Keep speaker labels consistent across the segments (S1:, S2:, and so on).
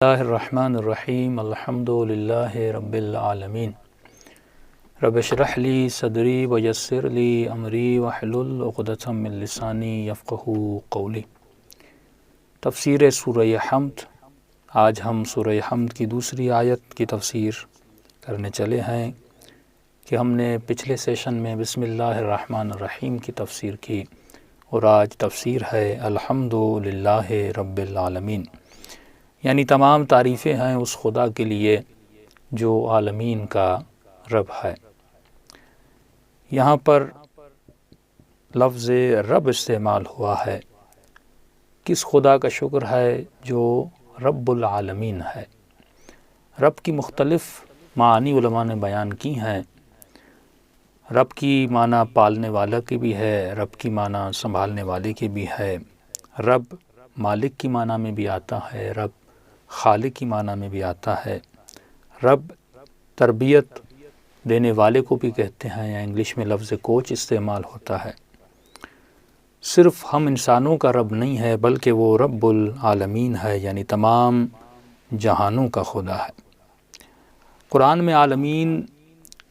S1: اللہ الرحمن الرحیم الحمدللہ رب العالمین رب اشرح لی صدری ویسر لی امری واحلل عقدۃ من لسانی یفقہوا قولی۔ تفسیر سورہ حمد۔ آج ہم سورہ حمد کی دوسری آیت کی تفسیر کرنے چلے ہیں کہ ہم نے پچھلے سیشن میں بسم اللہ الرحمن الرحیم کی تفسیر کی، اور آج تفسیر ہے الحمدللہ رب العالمین، یعنی تمام تعریفیں ہیں اس خدا کے لیے جو عالمین کا رب ہے۔ یہاں پر لفظ رب استعمال ہوا ہے، کس خدا کا شکر ہے جو رب العالمین ہے۔ رب کی مختلف معانی علماء نے بیان کی ہیں۔ رب کی معنی پالنے والا کی بھی ہے، رب کی معنی سنبھالنے والے کی بھی ہے، رب مالک کی معنی میں بھی آتا ہے، رب خالق کی معنی میں بھی آتا ہے، رب تربیت دینے والے کو بھی کہتے ہیں، یا انگلش میں لفظ کوچ استعمال ہوتا ہے۔ صرف ہم انسانوں کا رب نہیں ہے بلکہ وہ رب العالمین ہے، یعنی تمام جہانوں کا خدا ہے۔ قرآن میں عالمین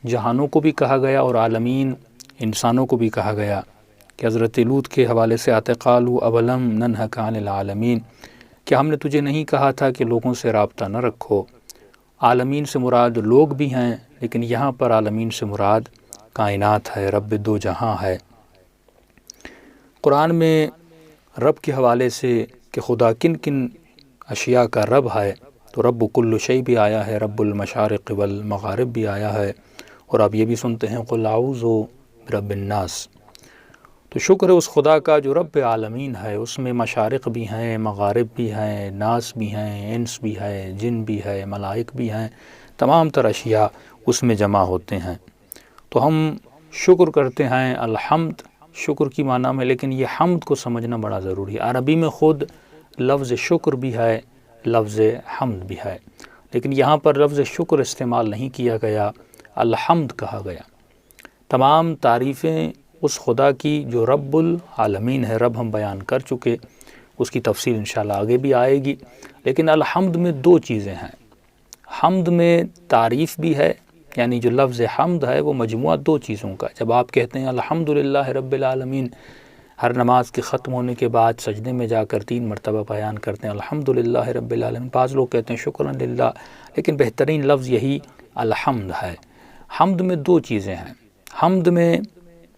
S1: جہانوں کو بھی کہا گیا اور عالمین انسانوں کو بھی کہا گیا، کہ حضرت لوط کے حوالے سے آتے قالوا اولم ننہک عن العالمین، کہ ہم نے تجھے نہیں کہا تھا کہ لوگوں سے رابطہ نہ رکھو۔ عالمین سے مراد لوگ بھی ہیں، لیکن یہاں پر عالمین سے مراد کائنات ہے، رب دو جہاں ہے۔ قرآن میں رب کے حوالے سے کہ خدا کن کن اشیاء کا رب ہے، تو رب کل شیء بھی آیا ہے، رب المشارق والمغارب بھی آیا ہے، اور آپ یہ بھی سنتے ہیں قل اعوذ برب الناس۔ تو شکر ہے اس خدا کا جو رب عالمین ہے، اس میں مشارق بھی ہیں، مغارب بھی ہیں، ناس بھی ہیں، انس بھی ہے، جن بھی ہے، ملائک بھی ہیں، تمام تر اشیاء اس میں جمع ہوتے ہیں۔ تو ہم شکر کرتے ہیں، الحمد شکر کی معنی میں، لیکن یہ حمد کو سمجھنا بڑا ضروری ہے۔ عربی میں خود لفظ شکر بھی ہے، لفظ حمد بھی ہے، لیکن یہاں پر لفظ شکر استعمال نہیں کیا گیا، الحمد کہا گیا۔ تمام تعریفیں اس خدا کی جو رب العالمین ہے، رب ہم بیان کر چکے، اس کی تفصیل انشاءاللہ آگے بھی آئے گی۔ لیکن الحمد میں دو چیزیں ہیں۔ حمد میں تعریف بھی ہے، یعنی جو لفظ حمد ہے وہ مجموعہ دو چیزوں کا۔ جب آپ کہتے ہیں الحمدللہ رب العالمین، ہر نماز کے ختم ہونے کے بعد سجدے میں جا کر 3 مرتبہ بیان کرتے ہیں الحمدللہ رب العالمین۔ بعض لوگ کہتے ہیں شکرا للہ، لیکن بہترین لفظ یہی الحمد ہے۔ حمد میں دو چیزیں ہیں، حمد میں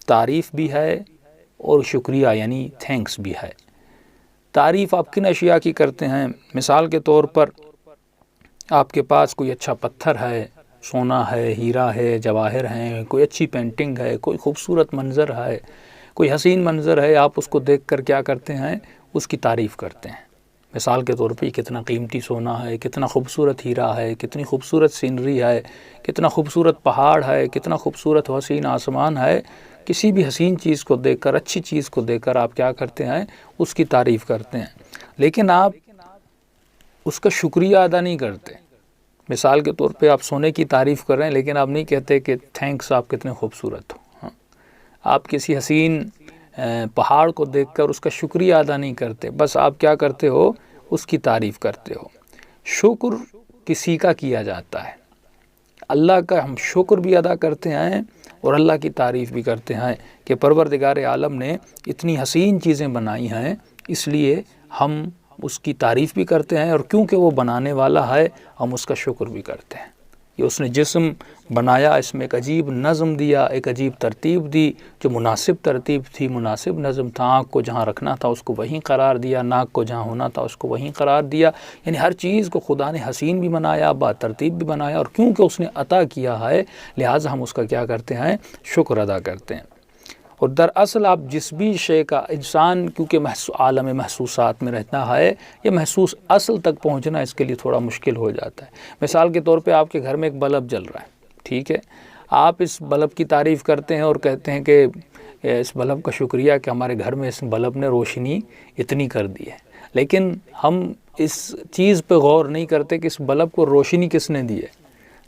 S1: تعریف بھی ہے اور شکریہ یعنی تھینکس بھی ہے۔ تعریف آپ کن اشیاء کی کرتے ہیں؟ مثال کے طور پر آپ کے پاس کوئی اچھا پتھر ہے، سونا ہے، ہیرا ہے، جواہر ہیں، کوئی اچھی پینٹنگ ہے، کوئی خوبصورت منظر ہے، کوئی حسین منظر ہے، آپ اس کو دیکھ کر کیا کرتے ہیں؟ اس کی تعریف کرتے ہیں۔ مثال کے طور پہ کتنا قیمتی سونا ہے، کتنا خوبصورت ہیرا ہے، کتنی خوبصورت سینری ہے، کتنا خوبصورت پہاڑ ہے، کتنا خوبصورت حسین آسمان ہے۔ کسی بھی حسین چیز کو دیکھ کر، اچھی چیز کو دیکھ کر آپ کیا کرتے ہیں؟ اس کی تعریف کرتے ہیں، لیکن آپ اس کا شکریہ ادا نہیں کرتے۔ مثال کے طور پہ آپ سونے کی تعریف کر رہے ہیں، لیکن آپ نہیں کہتے کہ تھینکس، آپ کتنے خوبصورت ہو۔ آپ کسی حسین پہاڑ کو دیکھ کر اس کا شکریہ ادا نہیں کرتے، بس آپ کیا کرتے ہو؟ اس کی تعریف کرتے ہو۔ شکر کسی کا کیا جاتا ہے، اللہ کا ہم شکر بھی ادا کرتے ہیں اور اللہ کی تعریف بھی کرتے ہیں کہ پروردگار عالم نے اتنی حسین چیزیں بنائی ہیں، اس لیے ہم اس کی تعریف بھی کرتے ہیں، اور کیونکہ وہ بنانے والا ہے ہم اس کا شکر بھی کرتے ہیں۔ یہ اس نے جسم بنایا، اس میں ایک عجیب نظم دیا، ایک عجیب ترتیب دی، جو مناسب ترتیب تھی، مناسب نظم تھا۔ آنکھ کو جہاں رکھنا تھا اس کو وہیں قرار دیا، ناک کو جہاں ہونا تھا اس کو وہیں قرار دیا، یعنی ہر چیز کو خدا نے حسین بھی بنایا، با ترتیب بھی بنایا، اور کیونکہ اس نے عطا کیا ہے لہٰذا ہم اس کا کیا کرتے ہیں؟ شکر ادا کرتے ہیں۔ اور دراصل آپ جس بھی شے کا، انسان کیونکہ عالم محسوسات میں رہتا ہے، یہ محسوس اصل تک پہنچنا اس کے لیے تھوڑا مشکل ہو جاتا ہے۔ مثال کے طور پہ آپ کے گھر میں ایک بلب جل رہا ہے، ٹھیک ہے، آپ اس بلب کی تعریف کرتے ہیں اور کہتے ہیں کہ اس بلب کا شکریہ کہ ہمارے گھر میں اس بلب نے روشنی اتنی کر دی ہے، لیکن ہم اس چیز پہ غور نہیں کرتے کہ اس بلب کو روشنی کس نے دی ہے۔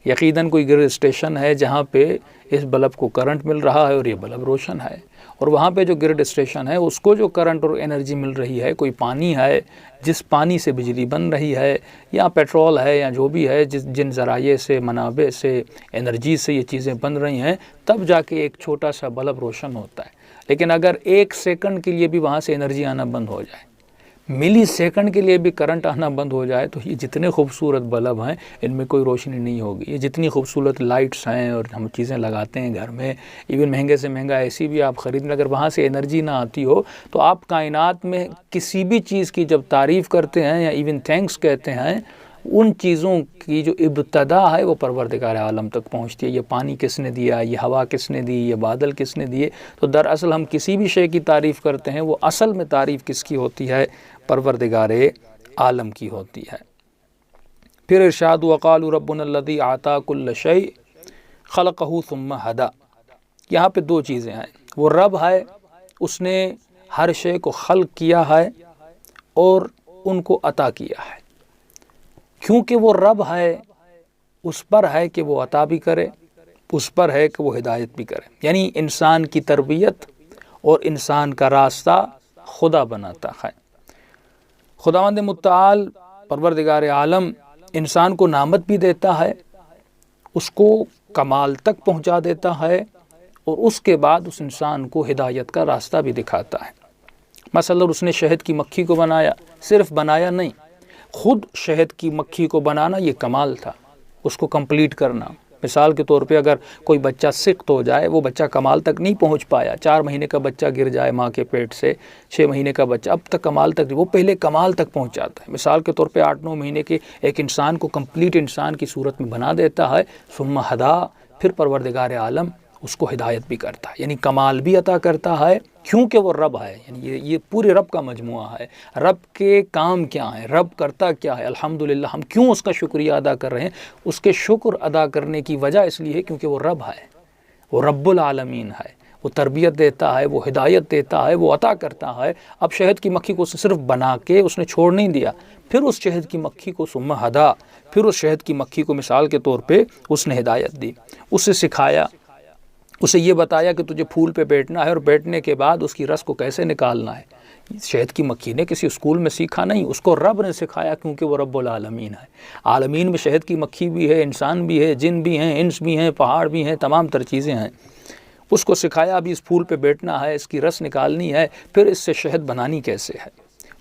S1: یقیناً کوئی گریڈ اسٹیشن ہے جہاں پہ اس بلب کو کرنٹ مل رہا ہے اور یہ بلب روشن ہے، اور وہاں پہ جو گرڈ اسٹیشن ہے اس کو جو کرنٹ اور انرجی مل رہی ہے، کوئی پانی ہے جس پانی سے بجلی بن رہی ہے، یا پیٹرول ہے، یا جو بھی ہے جن ذرائع سے، منابع سے، انرجی سے یہ چیزیں بن رہی ہیں، تب جا کے ایک چھوٹا سا بلب روشن ہوتا ہے۔ لیکن اگر 1 سیکنڈ کے لیے بھی وہاں سے انرجی آنا بند ہو جائے، ملی سیکنڈ کے لیے بھی کرنٹ آنا بند ہو جائے، تو یہ جتنے خوبصورت بلب ہیں ان میں کوئی روشنی نہیں ہوگی۔ یہ جتنی خوبصورت لائٹس ہیں اور ہم چیزیں لگاتے ہیں گھر میں، ایون مہنگے سے مہنگا اے سی بھی آپ خرید لیں، اگر وہاں سے انرجی نہ آتی ہو تو آپ کائنات میں کسی بھی چیز کی جب تعریف کرتے ہیں یا ایون تھینکس کہتے ہیں، ان چیزوں کی جو ابتدا ہے وہ پروردگار عالم تک پہنچتی ہے۔ یہ پانی کس نے دیا، یہ ہوا کس نے دی، یہ بادل کس نے دیے؟ تو دراصل ہم کسی بھی شے کی تعریف کرتے ہیں، وہ اصل میں تعریف کس کی ہوتی ہے؟ پروردگار عالم کی ہوتی ہے۔ پھر ارشاد وقالوا ربنا الذی اعطى كل شيء خلقه ثم هدى۔ یہاں پہ 2 چیزیں ہیں، وہ رب ہے، اس نے ہر شے کو خلق کیا ہے اور ان کو عطا کیا ہے۔ کیونکہ وہ رب ہے، اس پر ہے کہ وہ عطا بھی کرے، اس پر ہے کہ وہ ہدایت بھی کرے۔ یعنی انسان کی تربیت اور انسان کا راستہ خدا بناتا ہے۔ خداوند متعال پروردگار عالم انسان کو نعمت بھی دیتا ہے، اس کو کمال تک پہنچا دیتا ہے، اور اس کے بعد اس انسان کو ہدایت کا راستہ بھی دکھاتا ہے۔ مثلا اس نے شہد کی مکھی کو بنایا، صرف بنایا نہیں، خود شہد کی مکھی کو بنانا یہ کمال تھا، اس کو کمپلیٹ کرنا۔ مثال کے طور پہ اگر کوئی بچہ سقط ہو جائے، وہ بچہ کمال تک نہیں پہنچ پایا، 4 مہینے کا بچہ گر جائے ماں کے پیٹ سے، 6 مہینے کا بچہ اب تک کمال تک نہیں، وہ پہلے کمال تک پہنچ جاتا ہے۔ مثال کے طور پہ 8-9 مہینے کے ایک انسان کو کمپلیٹ انسان کی صورت میں بنا دیتا ہے، ثم ہدا، پھر پروردگار عالم اس کو ہدایت بھی کرتا ہے، یعنی کمال بھی عطا کرتا ہے، کیونکہ وہ رب ہے۔ یعنی یہ پورے رب کا مجموعہ ہے۔ رب کے کام کیا ہیں، رب کرتا کیا ہے، الحمدللہ ہم کیوں اس کا شکریہ ادا کر رہے ہیں؟ اس کے شکر ادا کرنے کی وجہ اس لیے ہے کیونکہ وہ رب ہے، وہ رب العالمین ہے، وہ تربیت دیتا ہے، وہ ہدایت دیتا ہے، وہ عطا کرتا ہے۔ اب شہد کی مکھی کو صرف بنا کے اس نے چھوڑ نہیں دیا، پھر اس شہد کی مکھی کو ثم ہدا، پھر اس شہد کی مکھی کو مثال کے طور پہ اس نے ہدایت دی، اسے سکھایا، اسے یہ بتایا کہ تجھے پھول پہ بیٹھنا ہے اور بیٹھنے کے بعد اس کی رس کو کیسے نکالنا ہے۔ شہد کی مکھی نے کسی اسکول میں سیکھا نہیں، اس کو رب نے سکھایا، کیونکہ وہ رب العالمین ہے۔ عالمین میں شہد کی مکھی بھی ہے، انسان بھی ہے، جن بھی ہیں، انس بھی ہیں، پہاڑ بھی ہیں، تمام تر چیزیں ہیں۔ اس کو سکھایا ابھی اس پھول پہ بیٹھنا ہے، اس کی رس نکالنی ہے، پھر اس سے شہد بنانی کیسے ہے۔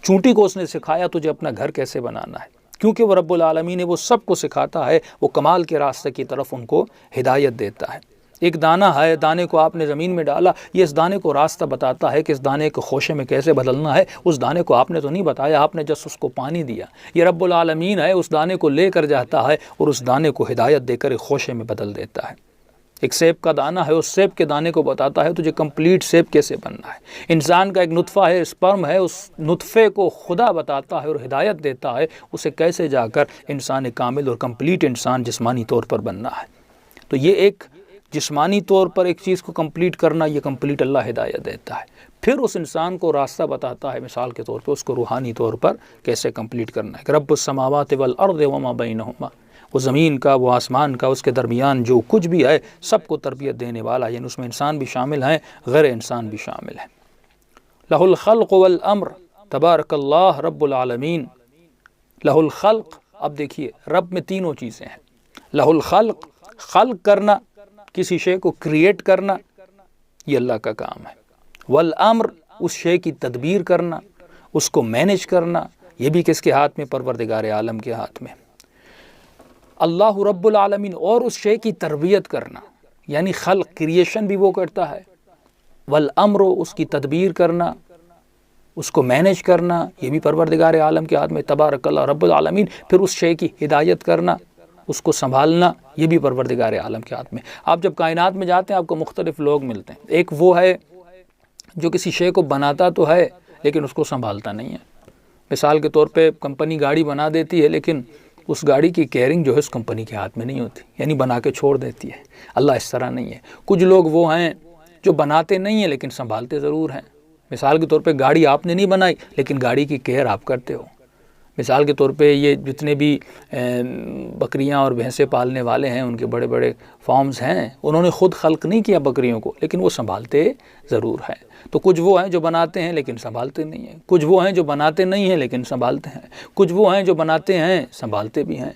S1: چونٹی کو اس نے سکھایا تجھے اپنا گھر کیسے بنانا ہے، کیونکہ وہ رب العالمین ہے، وہ سب کو سکھاتا ہے، وہ کمال کے راستے کی طرف ان کو ہدایت دیتا ہے۔ ایک دانہ ہے، دانے کو آپ نے زمین میں ڈالا، یہ اس دانے کو راستہ بتاتا ہے کہ اس دانے کو خوشے میں کیسے بدلنا ہے۔ اس دانے کو آپ نے تو نہیں بتایا، آپ نے جس اس کو پانی دیا۔ یہ رب العالمین ہے، اس دانے کو لے کر جاتا ہے اور اس دانے کو ہدایت دے کر ایک خوشے میں بدل دیتا ہے۔ ایک سیب کا دانہ ہے، اس سیب کے دانے کو بتاتا ہے تجھے کمپلیٹ سیب کیسے بننا ہے۔ انسان کا ایک نطفہ ہے، اسپرم ہے، اس نطفے کو خدا بتاتا ہے اور ہدایت دیتا ہے اسے کیسے جا کر انسان کامل اور کمپلیٹ انسان جسمانی طور پر بننا ہے۔ تو یہ ایک جسمانی طور پر ایک چیز کو کمپلیٹ کرنا، یہ کمپلیٹ اللہ ہدایت دیتا ہے۔ پھر اس انسان کو راستہ بتاتا ہے، مثال کے طور پہ اس کو روحانی طور پر کیسے کمپلیٹ کرنا ہے۔ کہ رب السماوات والارض وما بینہما، وہ زمین کا، وہ آسمان کا، اس کے درمیان جو کچھ بھی ہے سب کو تربیت دینے والا، یعنی اس میں انسان بھی شامل ہیں، غیر انسان بھی شامل ہیں۔ لہ الخلق والامر تبارک اللہ رب العالمین۔ لہ الخلق، اب دیکھیے رب میں تینوں چیزیں ہیں۔ لہ الخلق، خلق کرنا، کسی شے کو کریٹ کرنا، یہ اللہ کا کام ہے۔ والامر، اس شے کی تدبیر کرنا، اس کو مینیج کرنا، یہ بھی کس کے ہاتھ میں؟ پروردگار عالم کے ہاتھ میں۔ اللہ رب العالمین، اور اس شے کی تربیت کرنا، یعنی خلق کریشن بھی وہ کرتا ہے۔ والامر، اس کی تدبیر کرنا، اس کو مینیج کرنا، یہ بھی پروردگار عالم کے ہاتھ میں، تبارک اللہ رب العالمین۔ پھر اس شے کی ہدایت کرنا، اس کو سنبھالنا، یہ بھی پروردگار عالم کے ہاتھ میں۔ آپ جب کائنات میں جاتے ہیں آپ کو مختلف لوگ ملتے ہیں۔ ایک وہ ہے جو کسی شے کو بناتا تو ہے لیکن اس کو سنبھالتا نہیں ہے۔ مثال کے طور پہ کمپنی گاڑی بنا دیتی ہے لیکن اس گاڑی کی کیئرنگ جو ہے اس کمپنی کے ہاتھ میں نہیں ہوتی، یعنی بنا کے چھوڑ دیتی ہے۔ اللہ اس طرح نہیں ہے۔ کچھ لوگ وہ ہیں جو بناتے نہیں ہیں لیکن سنبھالتے ضرور ہیں۔ مثال کے طور پہ گاڑی آپ نے نہیں بنائی لیکن گاڑی کی کیئر آپ کرتے ہو۔ مثال کے طور پہ یہ جتنے بھی بکریاں اور بھینسیں پالنے والے ہیں، ان کے بڑے بڑے فارمز ہیں، انہوں نے خود خلق نہیں کیا بکریوں کو، لیکن وہ سنبھالتے ضرور ہیں۔ تو کچھ وہ ہیں جو بناتے ہیں لیکن سنبھالتے نہیں ہیں، کچھ وہ ہیں جو بناتے نہیں ہیں لیکن سنبھالتے ہیں، کچھ وہ ہیں جو بناتے ہیں سنبھالتے بھی ہیں۔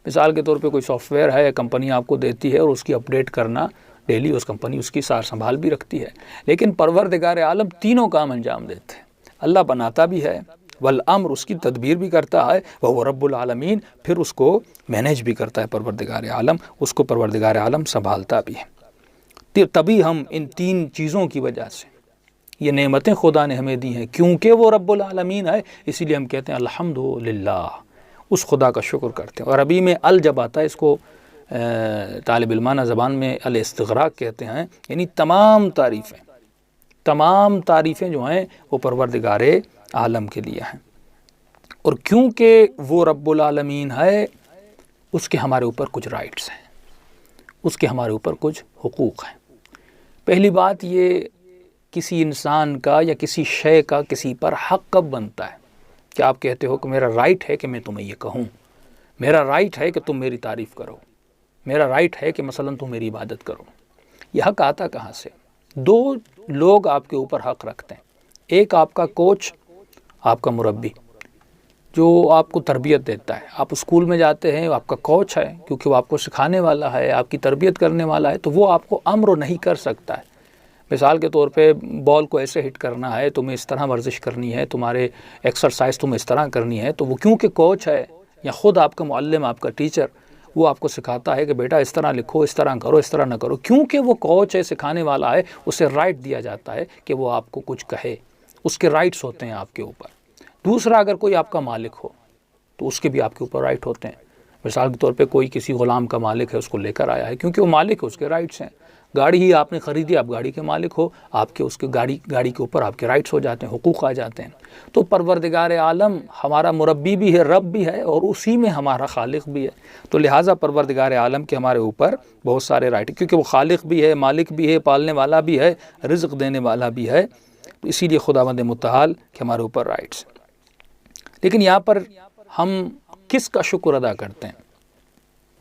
S1: مثال کے طور پہ کوئی سافٹ ویئر ہے، کمپنی آپ کو دیتی ہے اور اس کی اپڈیٹ کرنا ڈیلی اس کمپنی اس کی سار سنبھال بھی رکھتی ہے، لیکن پروردگار عالم تینوں کام انجام دیتے ہیں۔ اللہ بناتا بھی ہے، والامر اس کی تدبیر بھی کرتا ہے، وہ رب العالمین پھر اس کو مینیج بھی کرتا ہے پروردگار عالم، اس کو پروردگار عالم سنبھالتا بھی ہے۔ تبھی ہم ان تین چیزوں کی وجہ سے یہ نعمتیں خدا نے ہمیں دی ہیں، کیونکہ وہ رب العالمین ہے، اسی لیے ہم کہتے ہیں الحمدللہ، اس خدا کا شکر کرتے ہیں۔ اور عربی میں ال جب آتا ہے، اس کو طالب علمانہ زبان میں الاستغراق کہتے ہیں، یعنی تمام تعریفیں جو ہیں وہ پروردگار عالم کے لیے ہیں۔ اور کیونکہ وہ رب العالمین ہے، اس کے ہمارے اوپر کچھ رائٹس ہیں، اس کے ہمارے اوپر کچھ حقوق ہیں۔ پہلی بات یہ، کسی انسان کا یا کسی شے کا کسی پر حق کب بنتا ہے کہ آپ کہتے ہو کہ میرا رائٹ ہے کہ میں تمہیں یہ کہوں، میرا رائٹ ہے کہ تم میری تعریف کرو، میرا رائٹ ہے کہ مثلا تم میری عبادت کرو۔ یہ حق آتا کہاں سے؟ دو لوگ آپ کے اوپر حق رکھتے ہیں، ایک آپ کا کوچ، آپ کا مربی جو آپ کو تربیت دیتا ہے۔ آپ اسکول میں جاتے ہیں، آپ کا کوچ ہے کیونکہ وہ آپ کو سکھانے والا ہے، آپ کی تربیت کرنے والا ہے، تو وہ آپ کو امر نہیں کر سکتا ہے۔ مثال کے طور پہ بال کو ایسے ہٹ کرنا ہے، تمہیں اس طرح ورزش کرنی ہے، تمہارے ایکسرسائز تمہیں اس طرح کرنی ہے، تو وہ کیونکہ کوچ ہے یا خود آپ کا معلم، آپ کا ٹیچر، وہ آپ کو سکھاتا ہے کہ بیٹا اس طرح لکھو، اس طرح کرو، اس طرح نہ کرو۔ کیونکہ وہ کوچ ہے، سکھانے والا ہے، اسے رائٹ دیا جاتا ہے کہ وہ آپ کو کچھ کہے، اس کے رائٹس ہوتے ہیں آپ کے اوپر۔ دوسرا، اگر کوئی آپ کا مالک ہو تو اس کے بھی آپ کے اوپر رائٹ ہوتے ہیں۔ مثال کے طور پہ کوئی کسی غلام کا مالک ہے، اس کو لے کر آیا ہے، کیونکہ وہ مالک ہے، اس کے رائٹس ہیں۔ گاڑی ہی آپ نے خریدی، آپ گاڑی کے مالک ہو، آپ کے اس کے گاڑی کے اوپر آپ کے رائٹس ہو جاتے ہیں، حقوق آ جاتے ہیں۔ تو پروردگار عالم ہمارا مربی بھی ہے، رب بھی ہے، اور اسی میں ہمارا خالق بھی ہے۔ تو لہٰذا پروردگار عالم کے ہمارے اوپر بہت سارے رائٹ ہیں، کیونکہ وہ خالق بھی ہے، مالک بھی ہے، پالنے والا بھی ہے، رزق دینے والا بھی ہے، تو اسی لیے خداوند متعال کے ہمارے اوپر رائٹس ہیں۔ لیکن یہاں پر ہم کس کا شکر ادا کرتے ہیں؟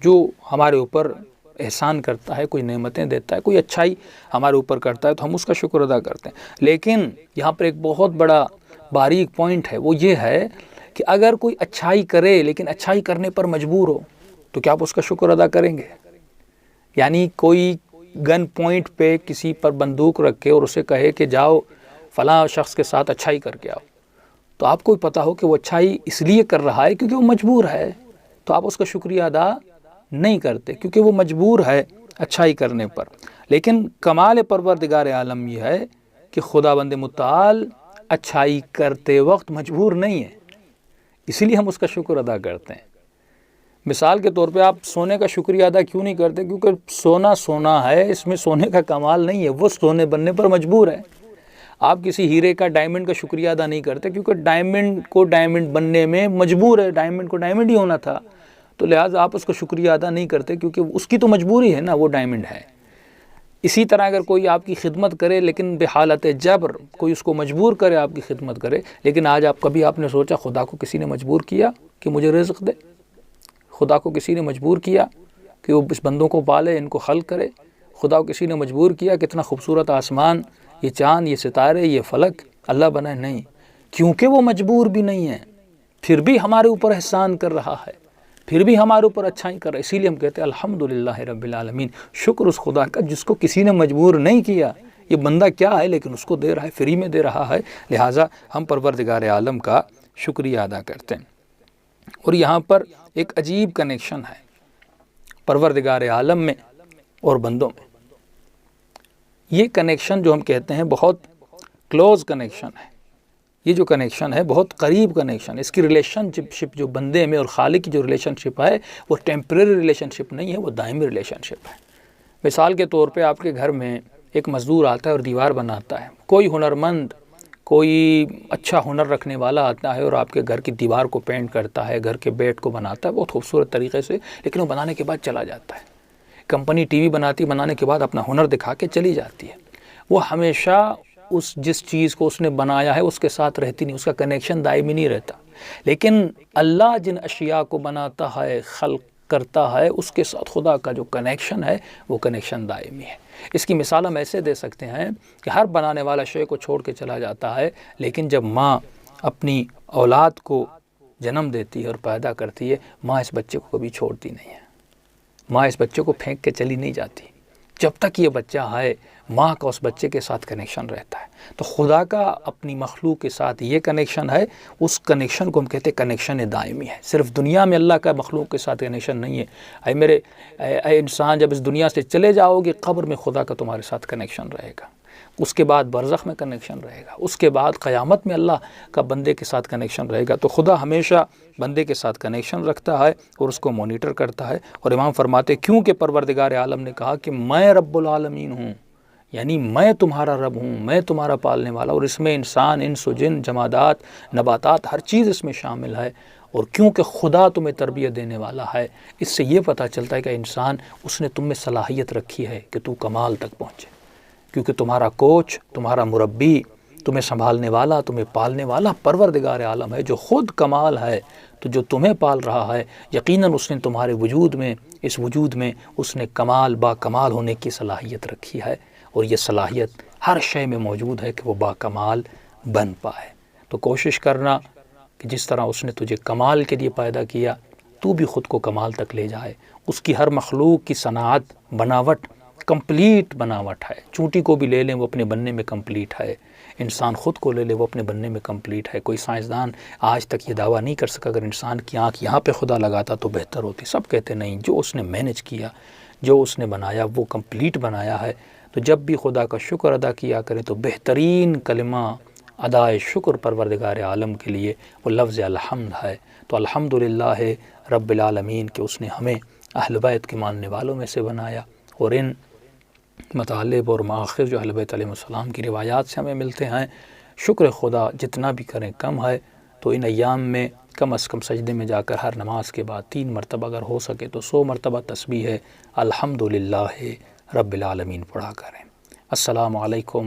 S1: جو ہمارے اوپر احسان کرتا ہے، کوئی نعمتیں دیتا ہے، کوئی اچھائی ہمارے اوپر کرتا ہے، تو ہم اس کا شکر ادا کرتے ہیں۔ لیکن یہاں پر ایک بہت بڑا باریک پوائنٹ ہے، وہ یہ ہے کہ اگر کوئی اچھائی کرے لیکن اچھائی کرنے پر مجبور ہو، تو کیا آپ اس کا شکر ادا کریں گے؟ یعنی کوئی گن پوائنٹ پہ کسی پر بندوق رکھے اور اسے کہے کہ جاؤ فلاں شخص کے ساتھ اچھائی کر کے آؤ، تو آپ کو پتہ ہو کہ وہ اچھائی اس لیے کر رہا ہے کیونکہ وہ مجبور ہے، تو آپ اس کا شکریہ ادا نہیں کرتے کیونکہ وہ مجبور ہے اچھائی کرنے پر۔ لیکن کمال پروردگار عالم یہ ہے کہ خداوند متعال اچھائی کرتے وقت مجبور نہیں ہے، اسی لیے ہم اس کا شکر ادا کرتے ہیں۔ مثال کے طور پہ آپ سونے کا شکریہ ادا کیوں نہیں کرتے؟ کیونکہ سونا ہے، اس میں سونے کا کمال نہیں ہے، وہ سونے بننے پر مجبور ہے۔ آپ کسی ہیرے کا، ڈائمنڈ کا شکریہ ادا نہیں کرتے کیونکہ ڈائمنڈ کو ڈائمنڈ بننے میں مجبور ہے، ڈائمنڈ کو ڈائمنڈ ہی ہونا تھا، تو لہٰذا آپ اس کو شکریہ ادا نہیں کرتے کیونکہ اس کی تو مجبوری ہے نا، وہ ڈائمنڈ ہے۔ اسی طرح اگر کوئی آپ کی خدمت کرے لیکن بحالت جبر، کوئی اس کو مجبور کرے آپ کی خدمت کرے، لیکن آج کبھی آپ نے سوچا خدا کو کسی نے مجبور کیا کہ مجھے رزق دے؟ خدا کو کسی نے مجبور کیا کہ وہ اس بندوں کو پالے، ان کو خلق کرے؟ خدا کو کسی نے مجبور کیا کہ اتنا خوبصورت آسمان، یہ چاند، یہ ستارے، یہ فلک اللہ بنائے؟ نہیں، کیونکہ وہ مجبور بھی نہیں ہے، پھر بھی ہمارے اوپر احسان کر رہا ہے، پھر بھی ہمارے اوپر اچھائی کر رہا ہے۔ اسی لیے ہم کہتے ہیں الحمدللہ رب العالمین، شکر اس خدا کا جس کو کسی نے مجبور نہیں کیا۔ یہ بندہ کیا ہے لیکن اس کو دے رہا ہے، فری میں دے رہا ہے، لہٰذا ہم پروردگار عالم کا شکریہ ادا کرتے ہیں۔ اور یہاں پر ایک عجیب کنیکشن ہے پروردگار عالم میں اور بندوں میں۔ یہ کنیکشن جو ہم کہتے ہیں بہت کلوز کنیکشن ہے، یہ جو کنیکشن ہے بہت قریب کنیکشن ہے۔ اس کی ریلیشن شپ جو بندے میں اور خالق کی جو ریلیشن شپ ہے وہ ٹیمپریری ریلیشن شپ نہیں ہے، وہ دائمی ریلیشن شپ ہے۔ مثال کے طور پہ آپ کے گھر میں ایک مزدور آتا ہے اور دیوار بناتا ہے، کوئی ہنرمند، کوئی اچھا ہنر رکھنے والا آتا ہے اور آپ کے گھر کی دیوار کو پینٹ کرتا ہے، گھر کے بیڈ کو بناتا ہے بہت خوبصورت طریقے سے، لیکن وہ بنانے کے بعد چلا جاتا ہے۔ کمپنی ٹی وی بنانے کے بعد اپنا ہنر دکھا کے چلی جاتی ہے۔ وہ ہمیشہ اس جس چیز کو اس نے بنایا ہے اس کے ساتھ رہتی نہیں، اس کا کنیکشن دائمی نہیں رہتا، لیکن اللہ جن اشیاء کو بناتا ہے، خلق کرتا ہے، اس کے ساتھ خدا کا جو کنیکشن ہے وہ کنیکشن دائمی ہے۔ اس کی مثال ہم ایسے دے سکتے ہیں کہ ہر بنانے والا شے کو چھوڑ کے چلا جاتا ہے، لیکن جب ماں اپنی اولاد کو جنم دیتی ہے اور پیدا کرتی ہے، ماں اس بچے کو کبھی چھوڑتی نہیں ہے، ماں اس بچے کو پھینک کے چلی نہیں جاتی، جب تک یہ بچہ ہے ماں کا اس بچے کے ساتھ کنیکشن رہتا ہے۔ تو خدا کا اپنی مخلوق کے ساتھ یہ کنیکشن ہے، اس کنیکشن کو ہم کہتے ہیں کنیکشن دائمی ہے۔ صرف دنیا میں اللہ کا مخلوق کے ساتھ کنیکشن نہیں ہے، اے انسان جب اس دنیا سے چلے جاؤ گے قبر میں خدا کا تمہارے ساتھ کنیکشن رہے گا، اس کے بعد برزخ میں کنیکشن رہے گا، اس کے بعد قیامت میں اللہ کا بندے کے ساتھ کنیکشن رہے گا۔ تو خدا ہمیشہ بندے کے ساتھ کنیکشن رکھتا ہے اور اس کو مانیٹر کرتا ہے۔ اور امام فرماتے کیونکہ پروردگار عالم نے کہا کہ میں رب العالمین ہوں، یعنی میں تمہارا رب ہوں، میں تمہارا پالنے والا، اور اس میں انسان، انس و جن، جمادات، نباتات، ہر چیز اس میں شامل ہے۔ اور کیونکہ خدا تمہیں تربیت دینے والا ہے، اس سے یہ پتہ چلتا ہے کہ انسان اس نے تم میں صلاحیت رکھی ہے کہ تو کمال تک پہنچے، کیونکہ تمہارا کوچ، تمہارا مربی، تمہیں سنبھالنے والا، تمہیں پالنے والا پروردگار عالم ہے جو خود کمال ہے۔ تو جو تمہیں پال رہا ہے یقیناً اس نے تمہارے وجود میں، اس وجود میں اس نے کمال با کمال ہونے کی صلاحیت رکھی ہے، اور یہ صلاحیت ہر شے میں موجود ہے کہ وہ با کمال بن پائے۔ تو کوشش کرنا کہ جس طرح اس نے تجھے کمال کے لیے پیدا کیا تو بھی خود کو کمال تک لے جائے۔ اس کی ہر مخلوق کی صنعت، بناوٹ کمپلیٹ بناوٹ ہے۔ چونٹی کو بھی لے لیں وہ اپنے بننے میں کمپلیٹ ہے، انسان خود کو لے لے وہ اپنے بننے میں کمپلیٹ ہے۔ کوئی سائنسدان آج تک یہ دعویٰ نہیں کر سکا اگر انسان کی آنکھ یہاں پہ خدا لگاتا تو بہتر ہوتی، سب کہتے نہیں، جو اس نے مینج کیا، جو اس نے بنایا وہ کمپلیٹ بنایا ہے۔ تو جب بھی خدا کا شکر ادا کیا کریں تو بہترین کلمہ ادائے شکر پروردگار عالم کے لیے وہ لفظ الحمد ہے۔ تو الحمدللہ رب العالمین کہ اس نے ہمیں اہل بیت کے ماننے والوں میں سے بنایا، اور ان مطالب اور مآخذ جو اہل بیت علیہ السلام کی روایات سے ہمیں ملتے ہیں، شکر خدا جتنا بھی کریں کم ہے۔ تو ان ایام میں کم از کم سجدے میں جا کر ہر نماز کے بعد 3 مرتبہ اگر ہو سکے تو 100 مرتبہ تسبیح الحمدللہ رب العالمین پڑھا کریں۔ السلام علیکم